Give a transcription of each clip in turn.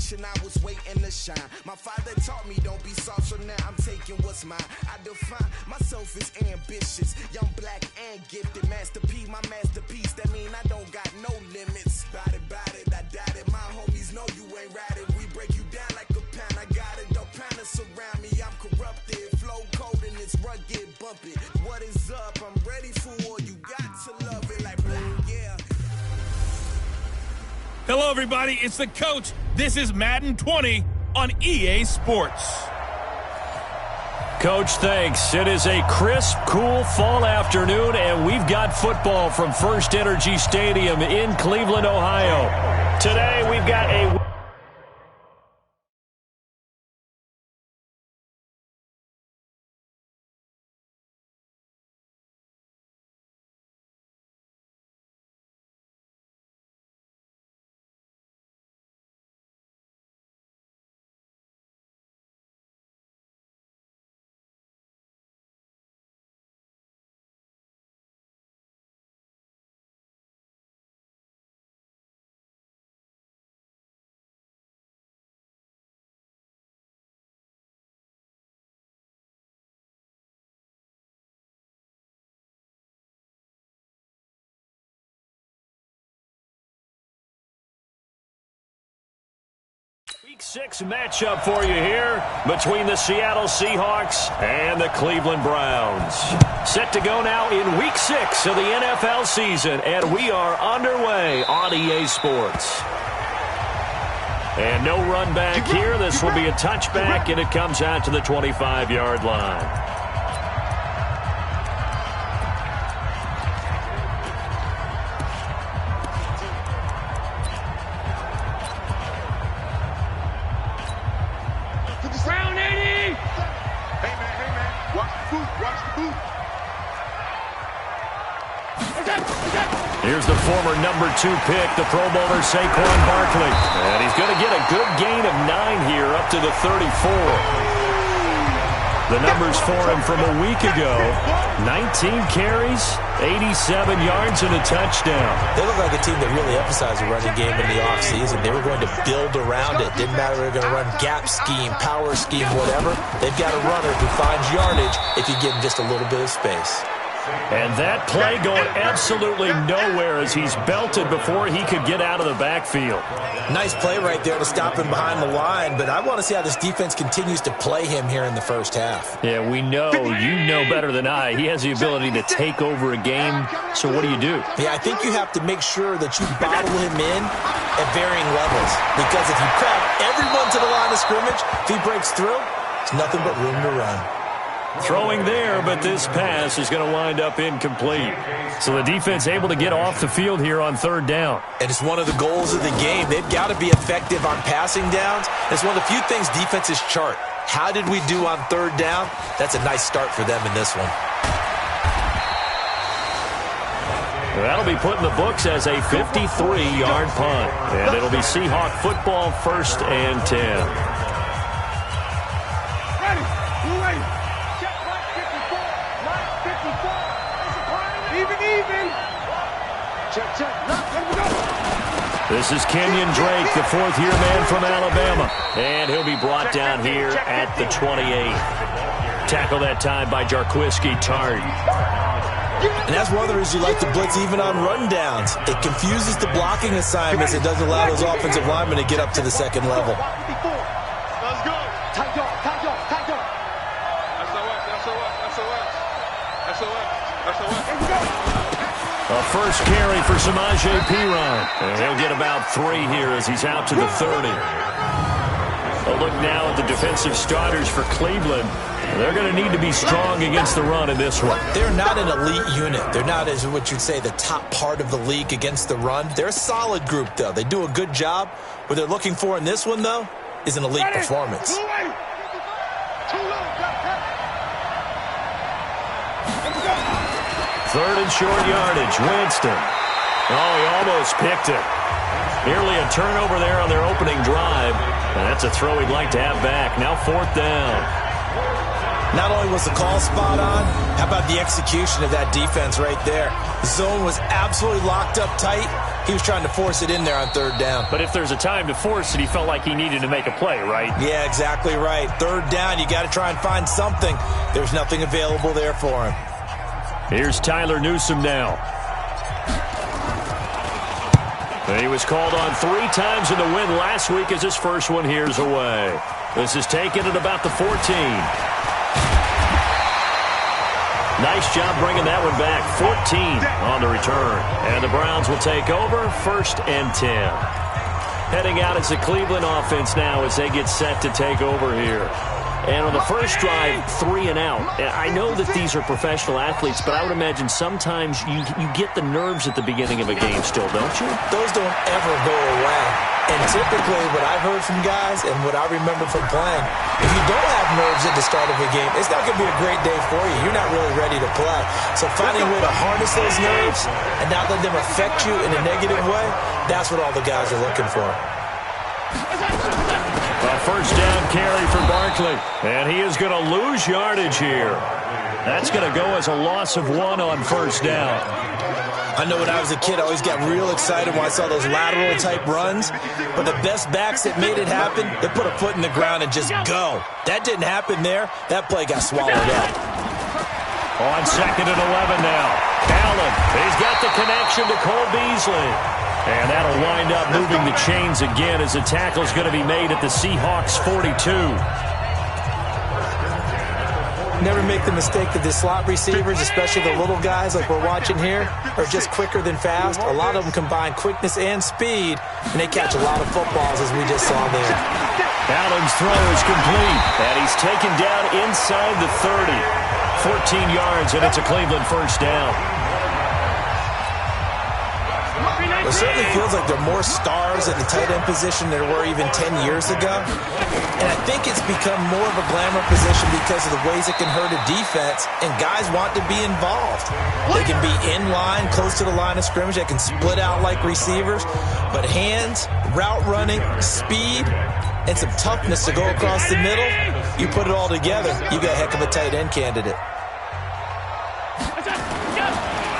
generation, I was waiting to shine. My father taught me don't be soft, so now I'm taking what's mine. I define myself as ambitious, young, black, and gifted. Master P, my masterpiece, that mean I don't got no limits. Bout it, I doubt it. My homies know you ain't ratted. We break you down like a pound. I got it, don't pound us around me. I'm corrupted, flow cold and it's rugged, bump it. What is up? I'm ready for war. You got to love it like black, yeah. Hello, everybody. It's the coach. This is Madden 20 on EA Sports. Coach, thanks. It is a crisp, cool fall afternoon, and we've got football from First Energy Stadium in Cleveland, Ohio. Today, we've got a... Week 6 matchup for you here between the Seattle Seahawks and the Cleveland Browns. Set to go now in Week 6 of the NFL season, and we are underway on EA Sports. And no run back here. This will be a touchback, and it comes out to the 25-yard line. Here's the former number 2 pick, the Pro Bowler Saquon Barkley. And he's going to get a good gain of 9 here up to the 34. The numbers for him from a week ago: 19 carries, 87 yards, and a touchdown. They look like a team that really emphasized the running game in the offseason. They were going to build around it. Didn't matter if they were going to run gap scheme, power scheme, whatever. They've got a runner who finds yardage if you give him just a little bit of space. And that play going absolutely nowhere as he's belted before he could get out of the backfield. Nice play right there to stop him behind the line, but I want to see how this defense continues to play him here in the first half. Yeah, we know, you know better than I, he has the ability to take over a game, so what do you do? Yeah, I think you have to make sure that you bottle him in at varying levels, because if you crowd everyone to the line of scrimmage, if he breaks through, it's nothing but room to run. Throwing there, but this pass is going to wind up incomplete. So the defense able to get off the field here on third down. And it's one of the goals of the game. They've got to be effective on passing downs. It's one of the few things defenses chart. How did we do on third down? That's a nice start for them in this one. That'll be put in the books as a 53-yard punt. And it'll be Seahawk football, 1st and 10. This is Kenyon Drake, the 4th-year man from Alabama. And he'll be brought down here at the 28. Tackle that time by Jarquiski Tart. And that's one of the reasons you like to blitz even on rundowns. It confuses the blocking assignments. It doesn't allow those offensive linemen to get up to the second level. Let's go. Tight dog. SOS. A first carry for Samaje Perine. And he'll get about 3 here as he's out to the 30. A look now at the defensive starters for Cleveland. They're going to need to be strong against the run in this one. They're not an elite unit. They're not, as what you'd say, the top part of the league against the run. They're a solid group, though. They do a good job. What they're looking for in this one, though, is an elite performance. Third and short yardage, Winston. Oh, he almost picked it. Nearly a turnover there on their opening drive. And that's a throw he'd like to have back. Now 4th down. Not only was the call spot on, how about the execution of that defense right there? The zone was absolutely locked up tight. He was trying to force it in there on third down. But if there's a time to force it, he felt like he needed to make a play, right? Yeah, exactly right. Third down, you got to try and find something. There's nothing available there for him. Here's Tyler Newsome now. He was called on 3 times in the win last week as his first one here's away. This is taken at about the 14. Nice job bringing that one back. 14 on the return. And the Browns will take over, 1st and 10. Heading out is the Cleveland offense now as they get set to take over here. And on the first drive, 3 and out. I know that these are professional athletes, but I would imagine sometimes you get the nerves at the beginning of a game still, don't you? Those don't ever go away. And typically what I've heard from guys and what I remember from playing, if you don't have nerves at the start of a game, it's not going to be a great day for you. You're not really ready to play. So finding a way to harness those nerves and not let them affect you in a negative way, that's what all the guys are looking for. A first down carry for Barkley. And he is going to lose yardage here. That's going to go as a loss of 1 on first down. I know when I was a kid, I always got real excited when I saw those lateral-type runs. But the best backs that made it happen, they put a foot in the ground and just go. That didn't happen there. That play got swallowed up. On 2nd and 11 now. Allen, he's got the connection to Cole Beasley. And that'll wind up moving the chains again as the tackle's going to be made at the Seahawks 42. Never make the mistake that the slot receivers, especially the little guys like we're watching here, are just quicker than fast. A lot of them combine quickness and speed, and they catch a lot of footballs as we just saw there. Allen's throw is complete, and he's taken down inside the 30. 14 yards, and it's a Cleveland first down. It certainly feels like there are more stars at the tight end position than there were even 10 years ago. And I think it's become more of a glamour position because of the ways it can hurt a defense, and guys want to be involved. They can be in line, close to the line of scrimmage. They can split out like receivers. But hands, route running, speed, and some toughness to go across the middle, you put it all together, you got a heck of a tight end candidate.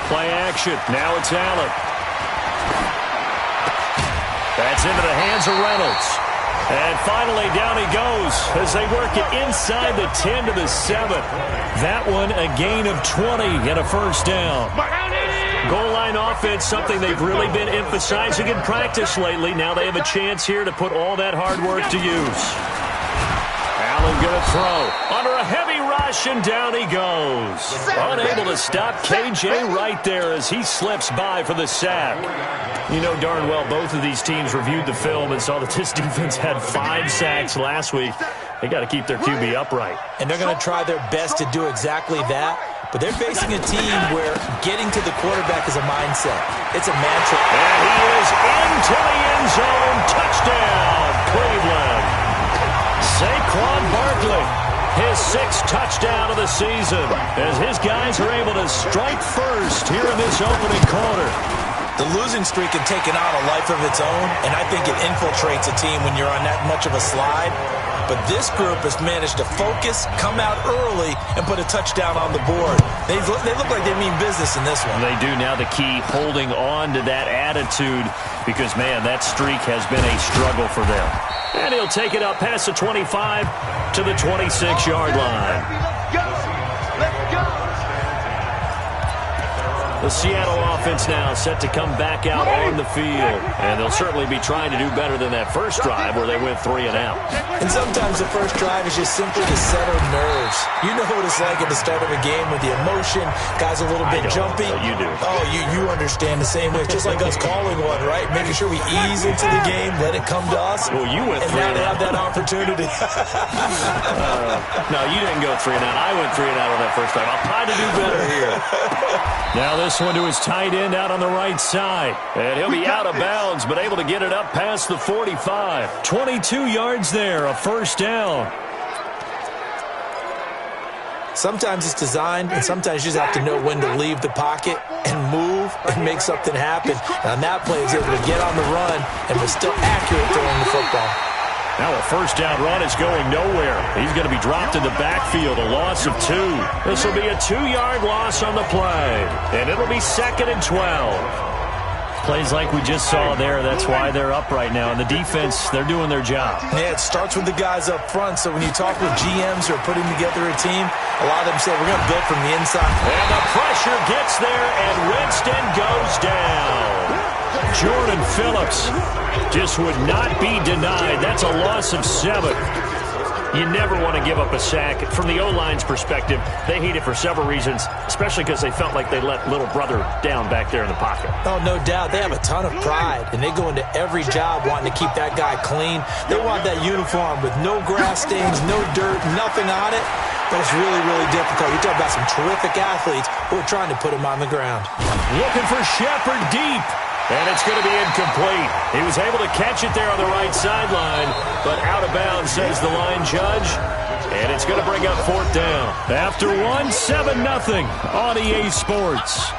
Play action. Now it's Allen. That's into the hands of Reynolds. And finally, down he goes as they work it inside the 10 to the 7. That one a gain of 20 and a first down. Goal line offense, something they've really been emphasizing in practice lately. Now they have a chance here to put all that hard work to use. Allen going to throw under a heavy rush, and down he goes. Unable to stop KJ right there as he slips by for the sack. You know darn well both of these teams reviewed the film and saw that this defense had 5 sacks last week. They got to keep their QB upright. And they're going to try their best to do exactly that. But they're facing a team where getting to the quarterback is a mindset. It's a mantra. And he is into the end zone. Touchdown, Cleveland. Saquon Barkley, his 6th touchdown of the season, as his guys are able to strike first here in this opening quarter. The losing streak can take on a life of its own, and I think it infiltrates a team when you're on that much of a slide. But this group has managed to focus, come out early, and put a touchdown on the board. They look like they mean business in this one. They do. Now the key, holding on to that attitude, because, man, that streak has been a struggle for them. And he'll take it up past the 25 to the 26-yard line. Let's go! The Seattle offense now set to come back out on the field. And they'll certainly be trying to do better than that first drive where they went 3 and out. And sometimes the first drive is just simply to settle nerves. You know what it's like at the start of a game with the emotion. Guys a little bit jumpy. You do. Oh, you understand the same way. It's just like us calling one, right? Making sure we ease into the game, let it come to us. Well, you went 3 and now and they out. have that opportunity. No, you didn't go 3 and out. I went 3 and out on that first drive. I'll try to do better here. Now this one to his tight end out on the right side. And he'll be out of bounds, but able to get it up past the 45. 22 yards there, a first down. Sometimes it's designed, and sometimes you just have to know when to leave the pocket and move and make something happen. And on that play, he was able to get on the run and was still accurate throwing the football. Now a first down run is going nowhere. He's going to be dropped in the backfield, a loss of 2. This will be a 2-yard loss on the play, and it'll be 2nd and 12. Plays like we just saw there, that's why they're up right now. And the defense, they're doing their job. Yeah, it starts with the guys up front. So when you talk with GMs who are putting together a team, a lot of them say, we're going to build from the inside. And the pressure gets there, and Winston goes down. Jordan Phillips just would not be denied. That's a loss of 7. You never want to give up a sack. From the O-line's perspective, they hate it for several reasons, especially because they felt like they let little brother down back there in the pocket. Oh, no doubt. They have a ton of pride, and they go into every job wanting to keep that guy clean. They want that uniform with no grass stains, no dirt, nothing on it. But it's really, really difficult. You're talking about some terrific athletes who are trying to put him on the ground. Looking for Shepard deep. And it's going to be incomplete. He was able to catch it there on the right sideline, but out of bounds, says the line judge. And it's going to bring up 4th down. After 1, 7-0 on EA Sports.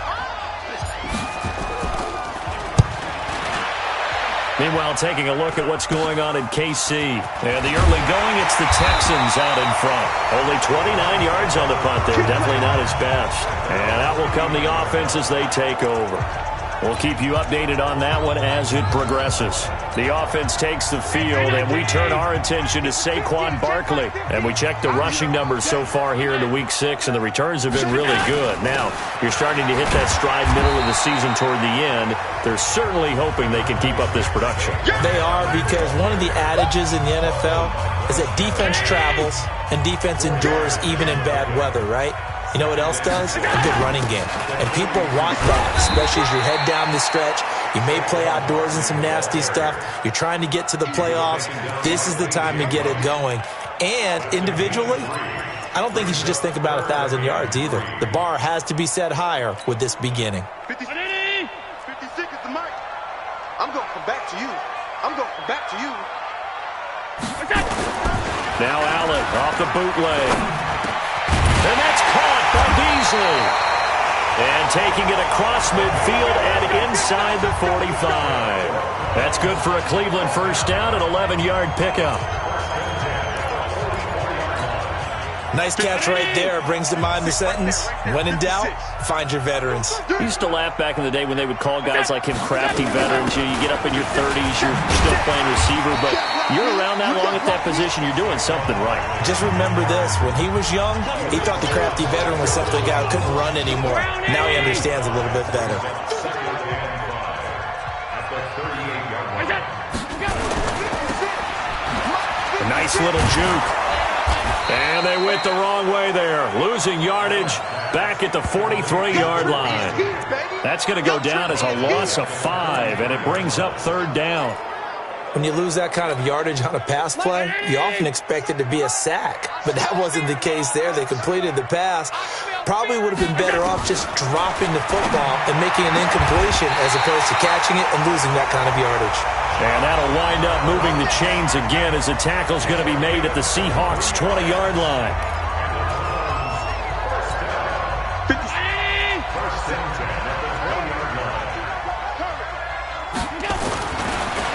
Meanwhile, taking a look at what's going on in KC. And the early going, it's the Texans out in front. Only 29 yards on the punt there. Definitely not his best. And out will come the offense as they take over. We'll keep you updated on that one as it progresses. The offense takes the field, and we turn our attention to Saquon Barkley. And we check the rushing numbers so far here into Week 6, and the returns have been really good. Now, you're starting to hit that stride middle of the season toward the end. They're certainly hoping they can keep up this production. They are, because one of the adages in the NFL is that defense travels and defense endures even in bad weather, right? You know what else does? A good running game. And people want that, especially as you head down the stretch. You may play outdoors in some nasty stuff. You're trying to get to the playoffs. This is the time to get it going. And individually, I don't think you should just think about 1,000 yards either. The bar has to be set higher with this beginning. 56 is the mic. I'm going to come back to you. I'm going to come back to you. Now Allen off the bootleg. And that's caught by Beasley. And taking it across midfield and inside the 45. That's good for a Cleveland first down, an 11-yard pickup. Nice catch right there. Brings to mind the sentence, when in doubt, find your veterans. I used to laugh back in the day when they would call guys like him crafty veterans. You get up in your 30s, you're still playing receiver, but you're around that long at that position, you're doing something right. Just remember this. When he was young, he thought the crafty veteran was simply a guy who couldn't run anymore. Now he understands a little bit better. A nice little juke. And they went the wrong way there. Losing yardage back at the 43-yard line. That's going to go down as a loss of 5, and it brings up 3rd down. When you lose that kind of yardage on a pass play, you often expect it to be a sack. But that wasn't the case there. They completed the pass. Probably would have been better off just dropping the football and making an incompletion as opposed to catching it and losing that kind of yardage. And that'll wind up moving the chains again as the tackle's going to be made at the Seahawks' 20-yard line.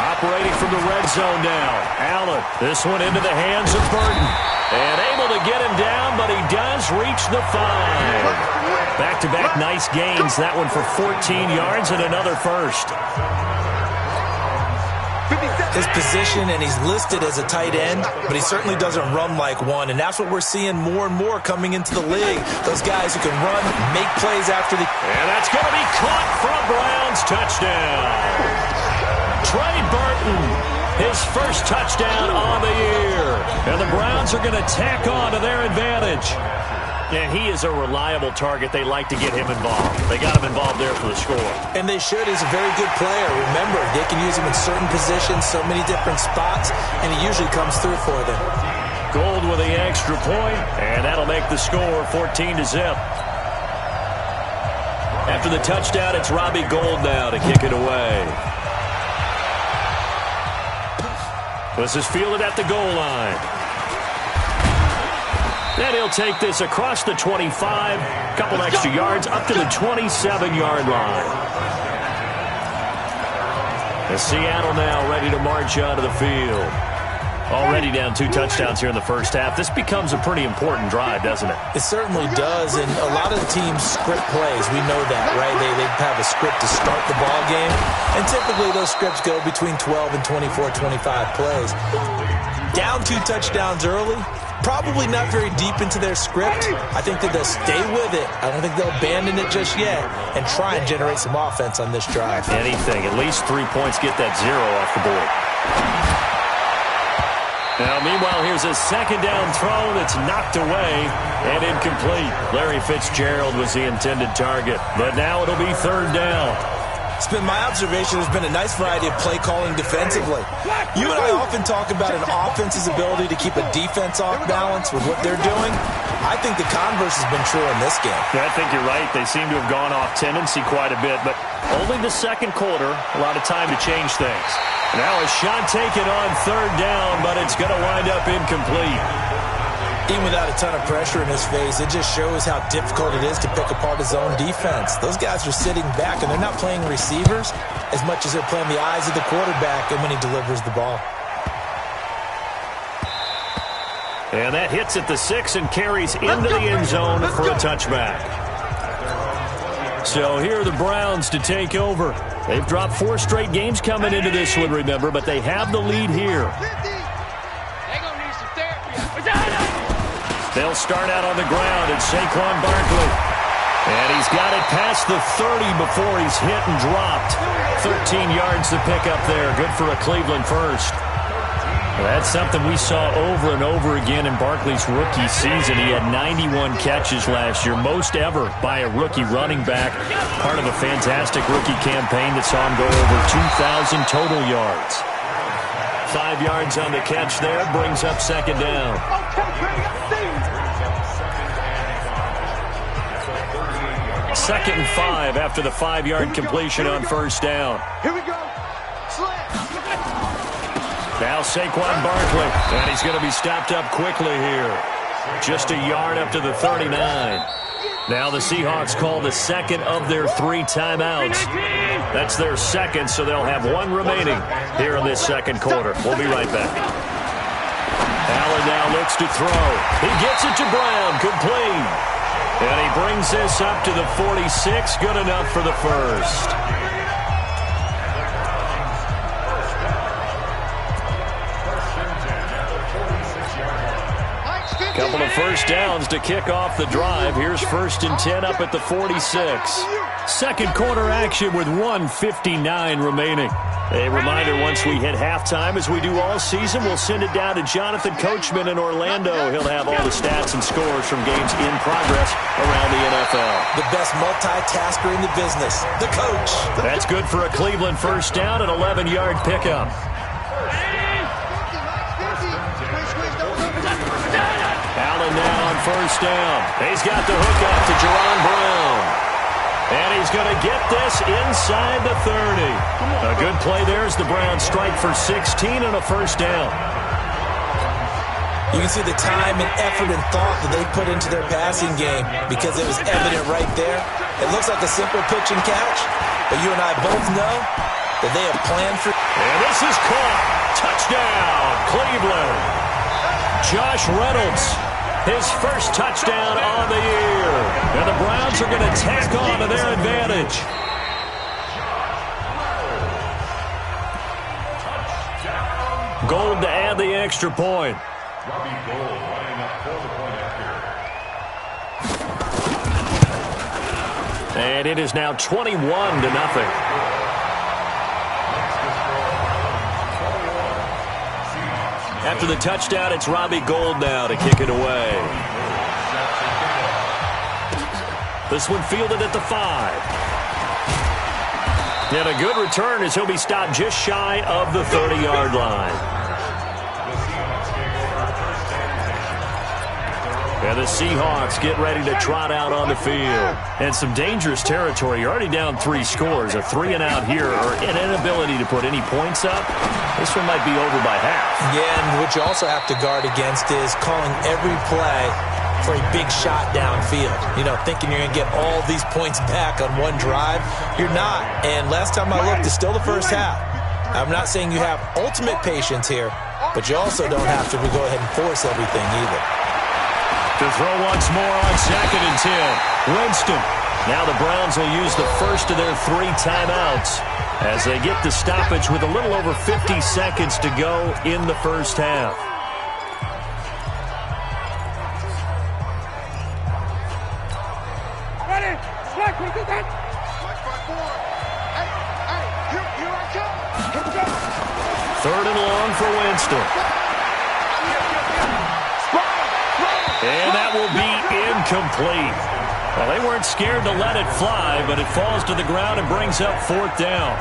Operating from the red zone now. Allen, this one into the hands of Burton. And able to get him down, but he does reach the 5. Back-to-back nice gains. That one for 14 yards and another first. His position, and he's listed as a tight end, but he certainly doesn't run like one, and that's what we're seeing more and more coming into the league. Those guys who can run, make plays after the... And that's going to be caught for a Browns touchdown. Trey Burton, his first touchdown on the year. And the Browns are going to tack on to their advantage. And he is a reliable target. They like to get him involved. They got him involved there for the score. And they should. He's a very good player. Remember, they can use him in certain positions, so many different spots, and he usually comes through for them. Gold with the extra point, and that'll make the score 14-0. After the touchdown, it's Robbie Gould now to kick it away. This is fielded at the goal line. Then he'll take this across the 25, couple extra yards, up to the 27-yard line. And Seattle now ready to march onto the field. Already down 2 touchdowns here in the first half. This becomes a pretty important drive, doesn't it? It certainly does, and a lot of the teams script plays. We know that, right? They have a script to start the ball game, and typically those scripts go between 12 and 24, 25 plays. Down 2 touchdowns early, probably not very deep into their script. I think that they'll stay with it. I don't think they'll abandon it just yet and try and generate some offense on this drive. Anything. At least 3 points, get that 0 off the board. Now, meanwhile, here's a second down throw that's knocked away and incomplete. Larry Fitzgerald was the intended target, but now it'll be 3rd down. It's been my observation there's been a nice variety of play calling defensively. You and I often talk about an offense's ability to keep a defense off balance with what they're doing. I think the converse has been true in this game. Yeah, I think you're right. They seem to have gone off tendency quite a bit, but only the second quarter, a lot of time to change things. Now a shot taken on 3rd down, but it's going to wind up incomplete. Even without a ton of pressure in his face, it just shows how difficult it is to pick apart his own defense. Those guys are sitting back, and they're not playing receivers as much as they're playing the eyes of the quarterback and when he delivers the ball. And that hits at the 6 and carries into the end zone for a touchback. So here are the Browns to take over. They've dropped 4 straight games coming into this one, remember, but they have the lead here. They'll start out on the ground at Saquon Barkley. And he's got it past the 30 before he's hit and dropped. 13 yards to pick up there. Good for a Cleveland first. Well, that's something we saw over and over again in Barkley's rookie season. He had 91 catches last year, most ever by a rookie running back. Part of a fantastic rookie campaign that saw him go over 2,000 total yards. 5 yards on the catch there, brings up 2nd down. 2nd and 5 after the 5-yard completion on 1st down. Here we go. Now Saquon Barkley, and he's going to be stopped up quickly here. Just a yard up to the 39. Now the Seahawks call the 2nd of their 3 timeouts. That's their 2nd, so they'll have 1 remaining here in this 2nd quarter. We'll be right back. Allen now looks to throw. He gets it to Brown, complete. And he brings this up to the 46, good enough for the first. Couple of first downs to kick off the drive. Here's 1st and 10 up at the 46. 2nd quarter action with 1:59 remaining. A reminder, once we hit halftime, as we do all season, we'll send it down to Jonathan Coachman in Orlando. He'll have all the stats and scores from games in progress around the NFL. The best multitasker in the business, the coach. That's good for a Cleveland first down, an 11-yard pickup. Allen now on 1st down. He's got the hook up to Jerron Brown. And he's going to get this inside the 30. A good play there as the Browns strike for 16 and a first down. You can see the time and effort and thought that they put into their passing game because it was evident right there. It looks like a simple pitch and catch, but you and I both know that they have planned for... And this is caught. Touchdown, Cleveland. Josh Reynolds, his first touchdown on the year. And the Browns are going to tack on to their advantage. Gold to add the extra point. And it is now 21-0. After the touchdown, it's Robbie Gould now to kick it away. This one fielded at the 5. And a good return as he'll be stopped just shy of the 30-yard line. And the Seahawks get ready to trot out on the field. And some dangerous territory. You're already down 3 scores. A 3-and-out here or an inability to put any points up. This one might be over by half. Yeah, and what you also have to guard against is calling every play for a big shot downfield. You know, thinking you're going to get all these points back on one drive. You're not. And last time I looked, it's still the first half. I'm not saying you have ultimate patience here, but you also don't have to go ahead and force everything either. To throw once more on 2nd and 10. Winston. Now the Browns will use the first of their 3 timeouts as they get the stoppage with a little over 50 seconds to go in the first half. Ready? Strike, we do that. Strike by 4. Hey, here I come. Here we go. 3rd and long for Winston. And that will be incomplete. Well, they weren't scared to let it fly, but it falls to the ground and brings up 4th down.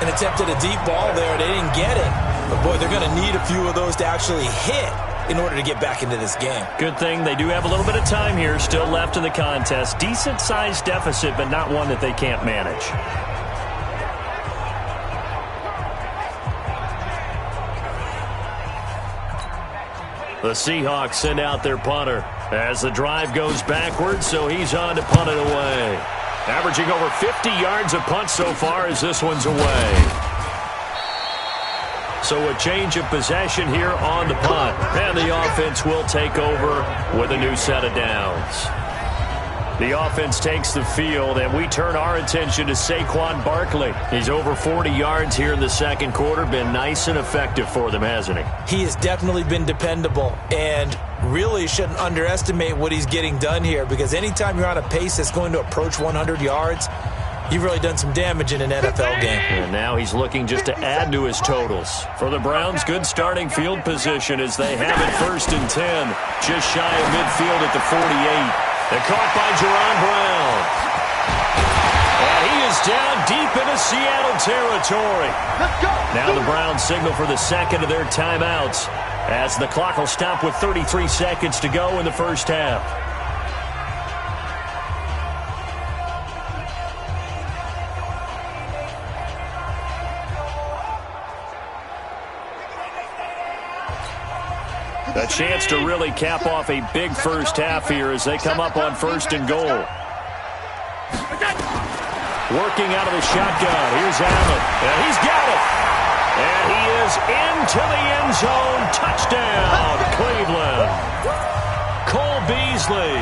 An attempt at a deep ball there. They didn't get it. But, boy, they're going to need a few of those to actually hit in order to get back into this game. Good thing they do have a little bit of time here still left in the contest. Decent-sized deficit, but not one that they can't manage. The Seahawks send out their punter as the drive goes backwards, so he's on to punt it away. Averaging over 50 yards a punt so far as this one's away. So a change of possession here on the punt. And the offense will take over with a new set of downs. The offense takes the field, and we turn our attention to Saquon Barkley. He's over 40 yards here in the second quarter. Been nice and effective for them, hasn't he? He has definitely been dependable, and really shouldn't underestimate what he's getting done here, because anytime you're on a pace that's going to approach 100 yards, you've really done some damage in an NFL game. And now he's looking just to add to his totals. For the Browns, good starting field position as they have it 1st and 10, just shy of midfield at the 48. They're caught by Jerron Brown. And he is down deep into Seattle territory. Now the Browns signal for the 2nd of their timeouts as the clock will stop with 33 seconds to go in the first half. A chance to really cap off a big first half here as they come up on 1st and goal. Working out of the shotgun. Here's Allen. And he's got it. And he is into the end zone. Touchdown, Cleveland. Cole Beasley,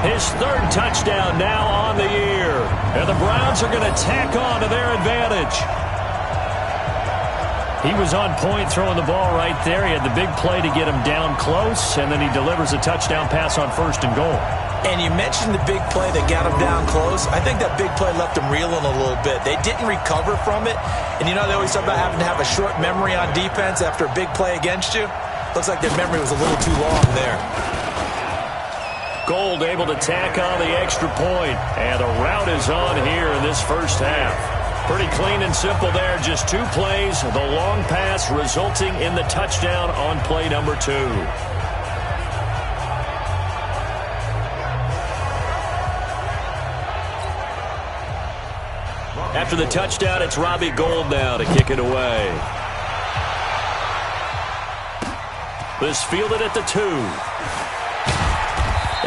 his 3rd touchdown now on the year. And the Browns are going to tack on to their advantage. He was on point throwing the ball right there. He had the big play to get him down close, and then he delivers a touchdown pass on 1st and goal. And you mentioned the big play that got him down close. I think that big play left him reeling a little bit. They didn't recover from it. And you know they always talk about having to have a short memory on defense after a big play against you. Looks like their memory was a little too long there. Gold able to tack on the extra point, and the route is on here in this first half. Pretty clean and simple there. Just 2 plays. The long pass resulting in the touchdown on play number 2. After the touchdown, it's Robbie Gould now to kick it away. This fielded at the 2.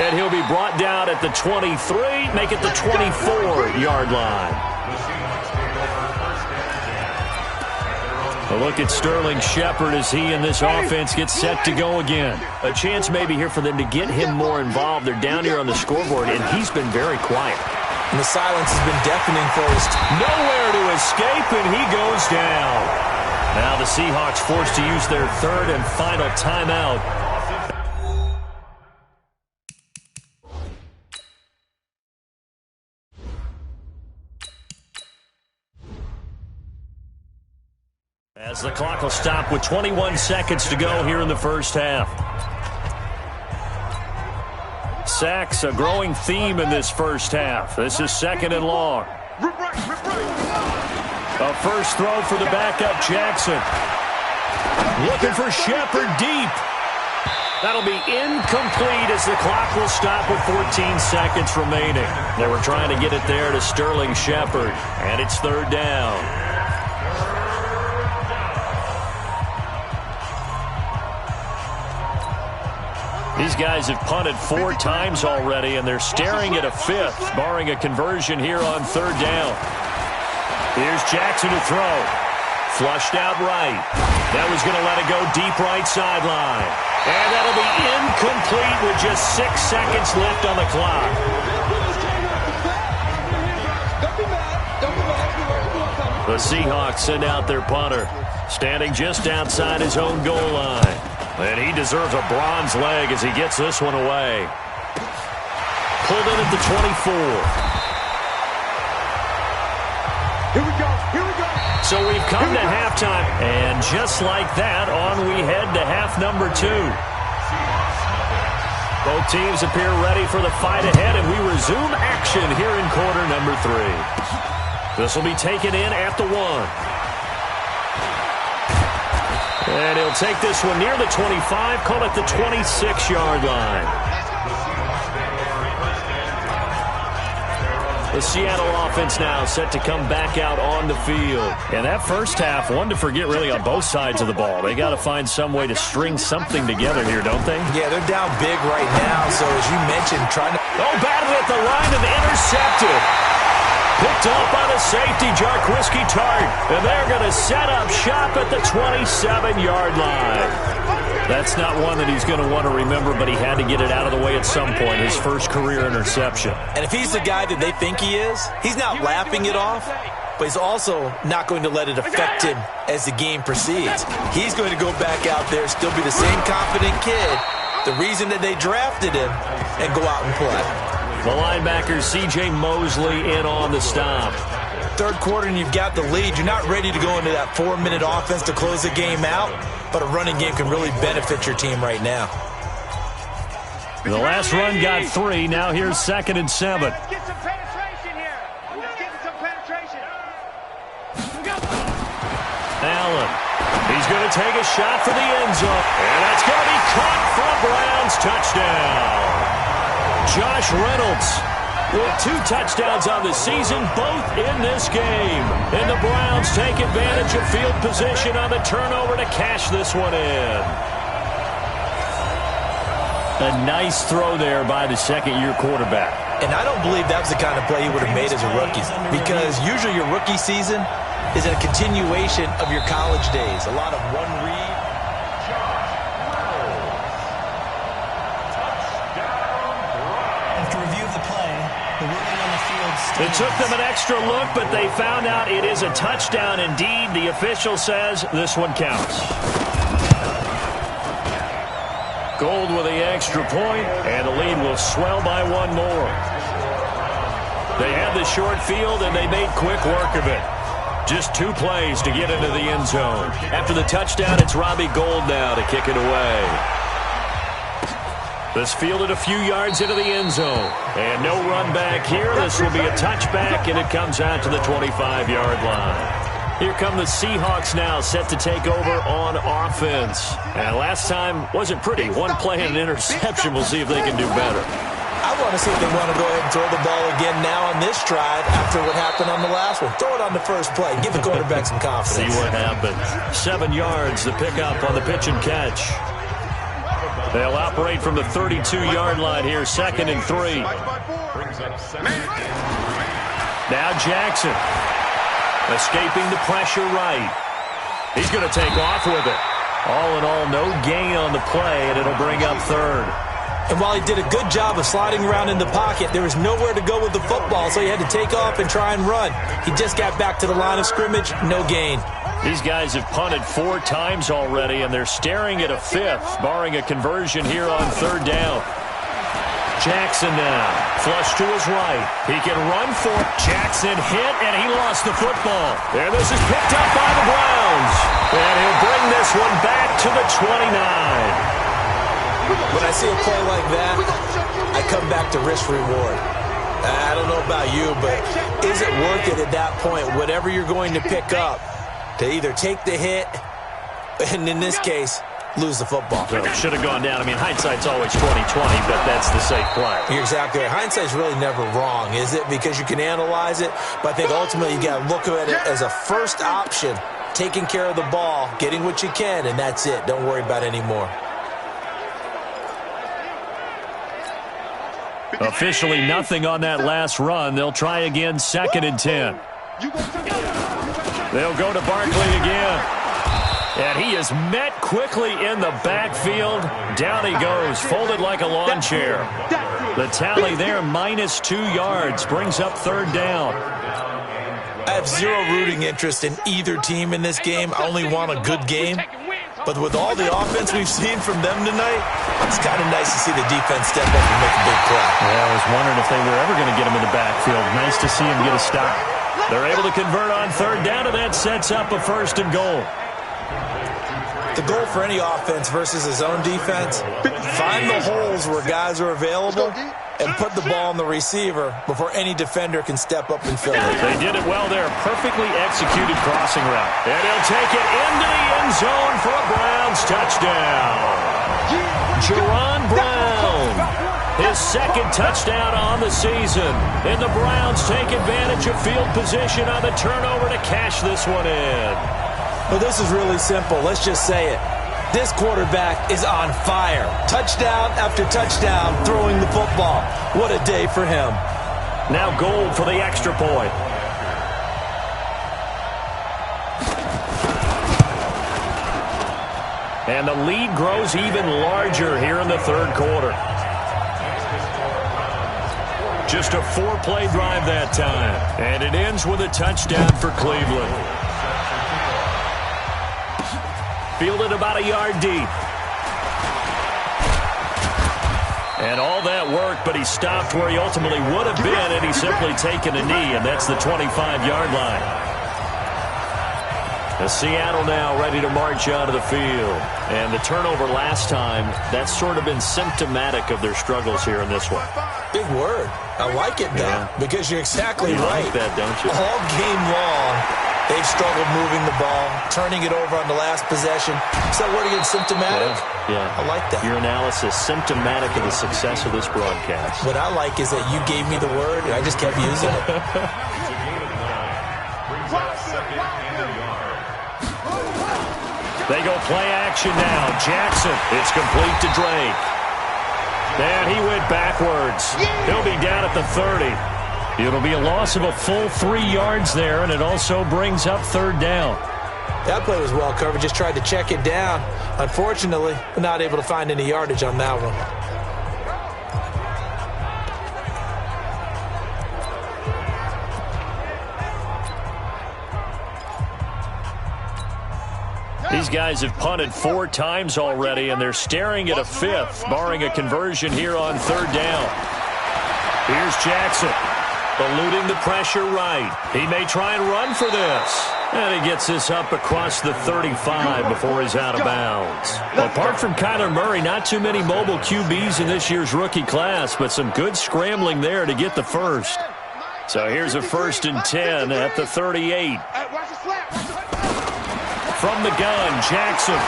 And he'll be brought down at the 23, make it the 24-yard line. A look at Sterling Shepard as he and this offense get set to go again. A chance maybe here for them to get him more involved. They're down here on the scoreboard, and he's been very quiet. And the silence has been deafening for us. Nowhere to escape, and he goes down. Now the Seahawks forced to use their 3rd and final timeout. As the clock will stop with 21 seconds to go here in the first half. Sacks, a growing theme in this first half. This is 2nd and long. A first throw for the backup, Jackson. Looking for Shepard deep. That'll be incomplete as the clock will stop with 14 seconds remaining. They were trying to get it there to Sterling Shepard, and it's 3rd down. These guys have punted 4 times already, and they're staring at a 5th, barring a conversion here on 3rd down. Here's Jackson to throw. Flushed out right. That was going to let it go deep right sideline. And that'll be incomplete with just 6 seconds left on the clock. The Seahawks send out their punter, standing just outside his own goal line. And he deserves a bronze leg as he gets this one away. Pulled in at the 24. Here we go. Here we go. So we've come to halftime, and just like that, on we head to half number 2. Both teams appear ready for the fight ahead, and we resume action here in quarter number 3. This will be taken in at the 1. And he'll take this one near the 25, call it the 26-yard line. The Seattle offense now set to come back out on the field. And that first half, one to forget really on both sides of the ball. They got to find some way to string something together here, don't they? Yeah, they're down big right now. So as you mentioned, trying to... Oh, batted at the line and intercepted. Picked off by the safety, Jarquiski Tart. And they're going to set up shop at the 27-yard line. That's not one that he's going to want to remember, but he had to get it out of the way at some point, his first career interception. And if he's the guy that they think he is, he's not laughing it off, but he's also not going to let it affect him as the game proceeds. He's going to go back out there, still be the same confident kid, the reason that they drafted him, and go out and play. The linebacker, C.J. Mosley, in on the stop. Third quarter and you've got the lead. You're not ready to go into that 4-minute offense to close the game out, but a running game can really benefit your team right now. The last run got 3. Now here's 2nd and 7. Let's get some penetration here. Let's get some penetration. Allen. He's going to take a shot for the end zone. And that's going to be caught for a Browns touchdown. Josh Reynolds with 2 touchdowns on the season, both in this game. And the Browns take advantage of field position on the turnover to cash this one in. A nice throw there by the second-year quarterback. And I don't believe that was the kind of play he would have made as a rookie, because usually your rookie season is a continuation of your college days. A lot of one read. After review of the play, the ruling on the field stands. It took them an extra look, but they found out it is a touchdown indeed. The official says this one counts. Gold with the extra point, and the lead will swell by 1 more. They had the short field, and they made quick work of it. Just 2 plays to get into the end zone. After the touchdown, it's Robbie Gould now to kick it away. This fielded a few yards into the end zone. And no run back here. This will be a touchback, and it comes out to the 25-yard line. Here come the Seahawks now, set to take over on offense. And last time wasn't pretty. 1 play and an interception. We'll see if they can do better. I want to see if they want to go ahead and throw the ball again now on this drive after what happened on the last one. Throw it on the first play. Give the quarterback some confidence. See what happens. 7 yards, the pickup on the pitch and catch. They'll operate from the 32-yard line here, 2nd and 3. Now Jackson. Escaping the pressure right. He's going to take off with it. All in all, no gain on the play, and it'll bring up 3rd. And while he did a good job of sliding around in the pocket, there was nowhere to go with the football, so he had to take off and try and run. He just got back to the line of scrimmage, no gain. These guys have punted 4 times already, and they're staring at a 5th, barring a conversion here on 3rd down. Jackson now, flush to his right. He can run for it. Jackson hit, and he lost the football. And this is picked up by the Browns. And he'll bring this one back to the 29. When I see a play like that, I come back to risk-reward. I don't know about you, but is it worth it at that point, whatever you're going to pick up, to either take the hit, and in this case, lose the football? So it should have gone down. I mean, hindsight's always 20/20, but that's the safe play. You're exactly right. Hindsight's really never wrong, is it? Because you can analyze it, but I think ultimately you got to look at it as a first option, taking care of the ball, getting what you can, and that's it. Don't worry about it anymore. Officially nothing on that last run. They'll try again, 2nd and 10. They'll go to Barkley again. And he is met quickly in the backfield. Down he goes, folded like a lawn chair. The tally there, -2 yards, brings up 3rd down. I have zero rooting interest in either team in this game. I only want a good game. But with all the offense we've seen from them tonight, it's kind of nice to see the defense step up and make a big play. Yeah, I was wondering if they were ever going to get him in the backfield. Nice to see him get a stop. They're able to convert on 3rd down, and that sets up a 1st and goal. The goal for any offense versus his own defense, find the holes where guys are available and put the ball on the receiver before any defender can step up and fill it. They did it well there. Perfectly executed crossing route. And he'll take it into the end zone for a Browns touchdown. Jerron Brown, his 2nd touchdown on the season. And the Browns take advantage of field position on the turnover to cash this one in. Well, this is really simple. Let's just say it. This quarterback is on fire. Touchdown after touchdown throwing the football. What a day for him. Now Gold for the extra point. And the lead grows even larger here in the 3rd quarter. Just a 4-play drive that time. And it ends with a touchdown for Cleveland. Fielded about a yard deep. And all that work, but he stopped where he ultimately would have been, and he's simply taken a knee, and that's the 25-yard line. The Seattle now ready to march out of the field. And the turnover last time, that's sort of been symptomatic of their struggles here in this one. Big word. I like it, though, because you're exactly right. You like that, don't you? All game long, they've struggled moving the ball, turning it over on the last possession. Is that word again, symptomatic? Yeah. I like that. Your analysis, symptomatic of the success of this broadcast. What I like is that you gave me the word, and I just kept using it. They go play action now. Jackson, it's complete to Drake. And he went backwards. He'll be down at the 30. It'll be a loss of a full 3 yards there, and it also brings up 3rd down. That play was well covered. Just tried to check it down. Unfortunately, not able to find any yardage on that one. These guys have punted 4 times already, and they're staring at a 5th, barring a conversion here on 3rd down. Here's Jackson, eluding the pressure right. He may try and run for this. And he gets this up across the 35 before he's out of bounds. Apart from Kyler Murray, not too many mobile QBs in this year's rookie class, but some good scrambling there to get the first. So here's a 1st and 10 at the 38. From the gun, Jackson.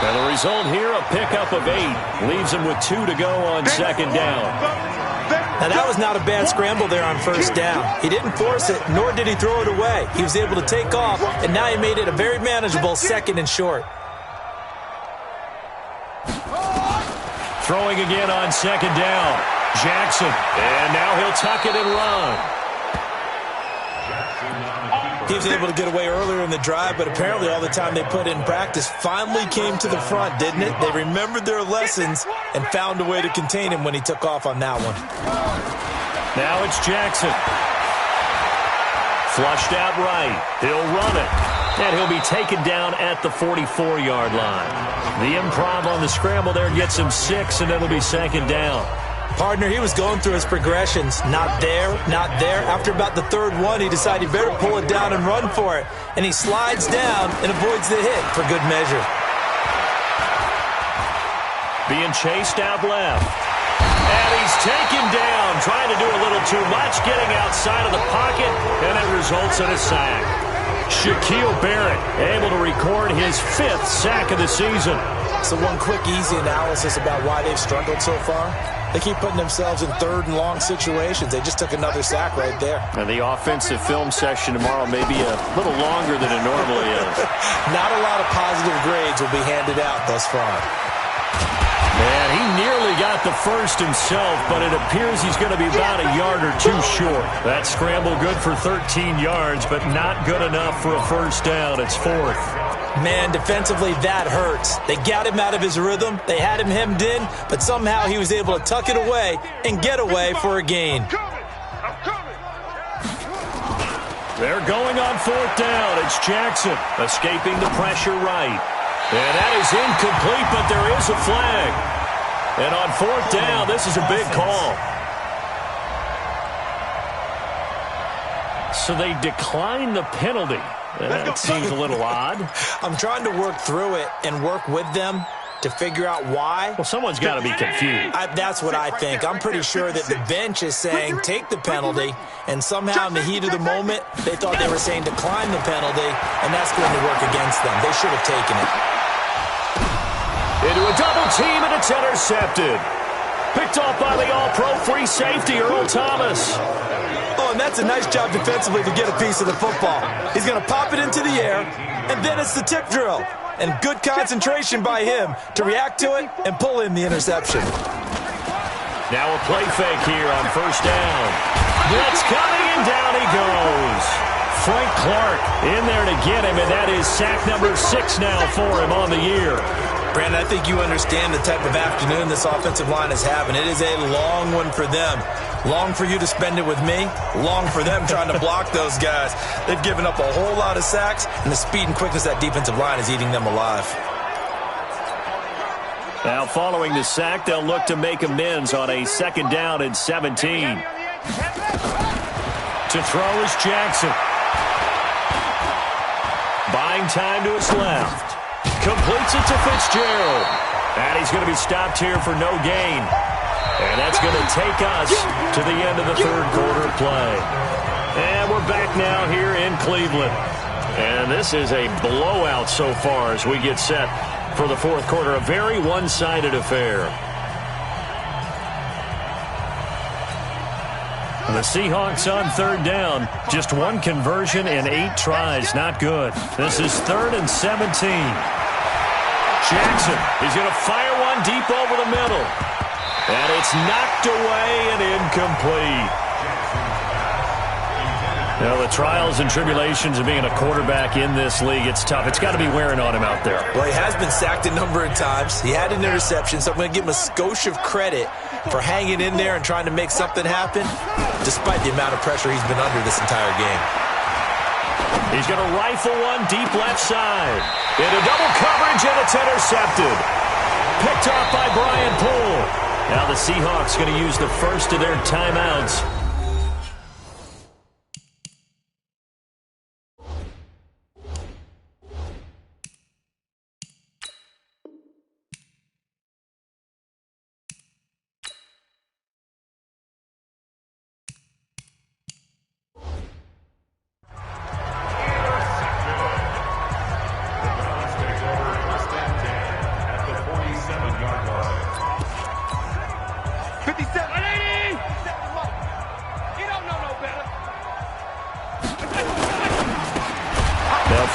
And the result here, a pickup of 8. Leaves him with 2 to go on 2nd down. Now, that was not a bad scramble there on 1st down. He didn't force it, nor did he throw it away. He was able to take off, and now he made it a very manageable 2nd and short. Throwing again on 2nd down. Jackson, and now he'll tuck it and run. He was able to get away earlier in the drive, but apparently all the time they put in practice finally came to the front, didn't it? They remembered their lessons and found a way to contain him when he took off on that one. Now it's Jackson. Flushed out right. He'll run it. And he'll be taken down at the 44-yard line. The improv on the scramble there gets him 6, and it'll be 2nd down. Partner, he was going through his progressions. Not there, not there. After about the 3rd one, he decided he better pull it down and run for it. And he slides down and avoids the hit for good measure. Being chased out left. And he's taken down, trying to do a little too much, getting outside of the pocket, and it results in a sack. Shaquille Barrett able to record his 5th sack of the season. So one quick, easy analysis about why they've struggled so far. They keep putting themselves in 3rd and long situations. They just took another sack right there. And the offensive film session tomorrow may be a little longer than it normally is. Not a lot of positive grades will be handed out thus far. Man, he nearly got got the first himself, but it appears he's going to be about a yard or two short. That scramble good for 13 yards, but not good enough for a first down. It's fourth. Man, defensively, that hurts. They got him out of his rhythm. They had him hemmed in, but somehow he was able to tuck it away and get away for a gain. They're going on fourth down. It's Jackson escaping the pressure right. And that is incomplete, but there is a flag. And on fourth down, this is a big call. So they decline the penalty. That seems a little odd. I'm trying to work through it and work with them to figure out why. Well, someone's got to be confused. That's what I think. I'm pretty sure that the bench is saying take the penalty, and somehow in the heat of the moment, they thought they were saying decline the penalty, and that's going to work against them. They should have taken it. Into a double team, and it's intercepted. Picked off by the all-pro free safety, Earl Thomas. Oh, and that's a nice job defensively to get a piece of the football. He's going to pop it into the air, and then it's the tip drill. And good concentration by him to react to it and pull in the interception. Now a play fake here on first down. Blitz coming, and down he goes. Frank Clark in there to get him, and that is sack number 6 now for him on the year. Brandon, I think you understand the type of afternoon this offensive line is having. It is a long one for them. Long for you to spend it with me. Long for them trying to block those guys. They've given up a whole lot of sacks, and the speed and quickness of that defensive line is eating them alive. Now following the sack, they'll look to make amends on a 2nd down and 17. To throw is Jackson. Buying time to his left. Completes it to Fitzgerald. And he's going to be stopped here for no gain. And that's going to take us to the end of the third quarter play. And we're back now here in Cleveland. And this is a blowout so far as we get set for the fourth quarter. A very one-sided affair. The Seahawks on 3rd down. Just one conversion in 8 tries. Not good. This is 3rd and 17. Jackson, he's going to fire one deep over the middle. And it's knocked away and incomplete. Now, the trials and tribulations of being a quarterback in this league, it's tough. It's got to be wearing on him out there. Well, he has been sacked a number of times. He had an interception, so I'm going to give him a skosh of credit for hanging in there and trying to make something happen, despite the amount of pressure he's been under this entire game. He's going to rifle one deep left side. Into double coverage, and it's intercepted. Picked off by Brian Poole. Now the Seahawks going to use the first of their timeouts.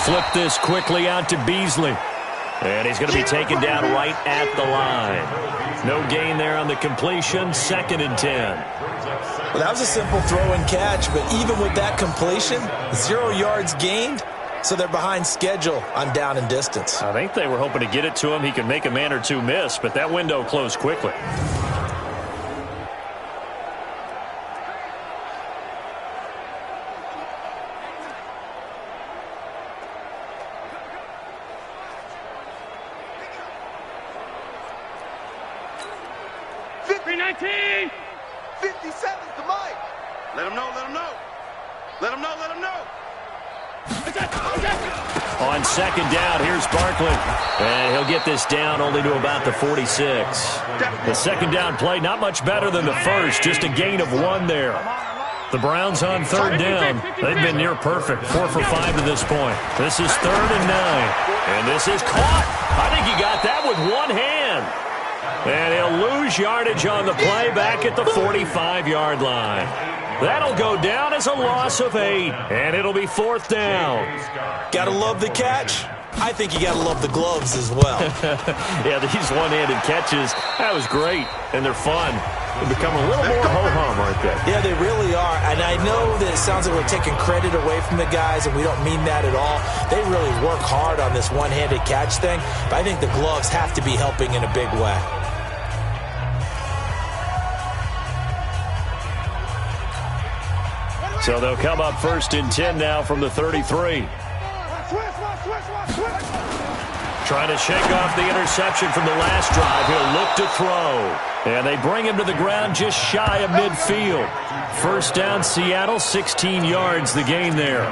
Flip this quickly out to Beasley. And he's going to be taken down right at the line. No gain there on the completion. 2nd and 10. Well, that was a simple throw and catch, but even with that completion, 0 yards gained, so they're behind schedule on down and distance. I think they were hoping to get it to him. He could make a man or two miss, but that window closed quickly. On 2nd down, here's Barkley. And he'll get this down only to about the 46. The 2nd down play, not much better than the first, just a gain of 1 there. The Browns on 3rd down. They've been near perfect, 4 for 5 to this point. This is 3rd and 9. And this is caught. I think he got that with one hand. And he'll lose yardage on the play back at the 45-yard line. That'll go down as a loss of 8, and it'll be 4th down. Gotta love the catch. I think you got to love the gloves as well. Yeah, these one-handed catches, that was great, and they're fun. They become a little more ho-hum, aren't they? Yeah, they really are. And I know that it sounds like we're taking credit away from the guys, and we don't mean that at all. They really work hard on this one-handed catch thing, but I think the gloves have to be helping in a big way. So they'll come up 1st and 10 now from the 33. Trying to shake off the interception from the last drive. He'll look to throw. And they bring him to the ground just shy of midfield. 1st down, Seattle, 16 yards the gain there.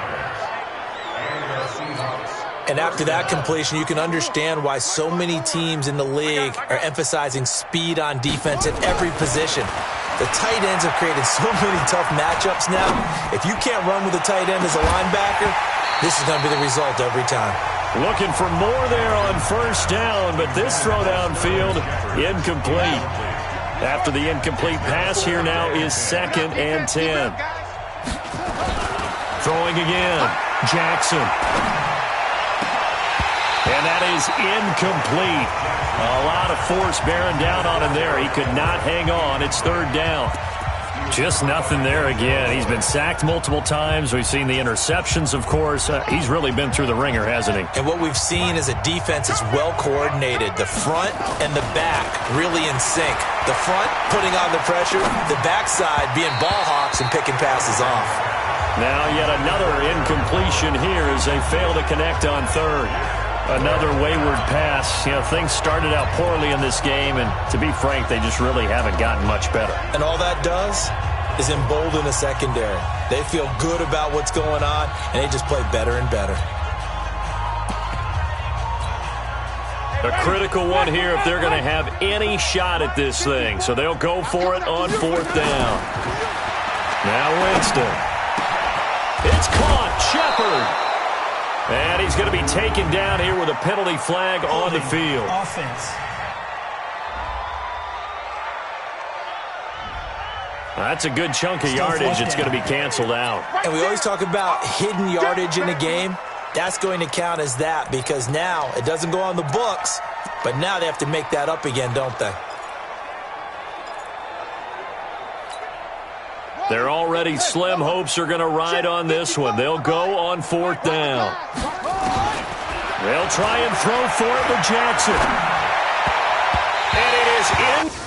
And after that completion, you can understand why so many teams in the league are emphasizing speed on defense at every position. The tight ends have created so many tough matchups now. If you can't run with a tight end as a linebacker, this is going to be the result every time. Looking for more there on 1st down, but this throw downfield, incomplete. After the incomplete pass, here now is 2nd and 10. Throwing again, Jackson. And that is incomplete. A lot of force bearing down on him there. He could not hang on. It's 3rd down. Just nothing there again. He's been sacked multiple times. We've seen the interceptions, of course. He's really been through the ringer, hasn't he? And what we've seen is a defense that's well coordinated. The front and the back really in sync. The front putting on the pressure. The backside being ball hawks and picking passes off. Now yet another incompletion here as they fail to connect on 3rd. Another wayward pass. You know, things started out poorly in this game, and to be frank, they just really haven't gotten much better. And all that does is embolden the secondary. They feel good about what's going on, and they just play better and better. A critical one here if they're going to have any shot at this thing. So they'll go for it on 4th down. Now Winston. It's caught. Shepard. And he's going to be taken down here with a penalty flag on the field. Offense. That's a good chunk of yardage. It's going to be canceled out. And we always talk about hidden yardage in a game. That's going to count as that because now it doesn't go on the books, but now they have to make that up again, don't they? They're already slim hopes are going to ride on this one. They'll go on 4th down. They'll try and throw for it with Jackson. And it is in.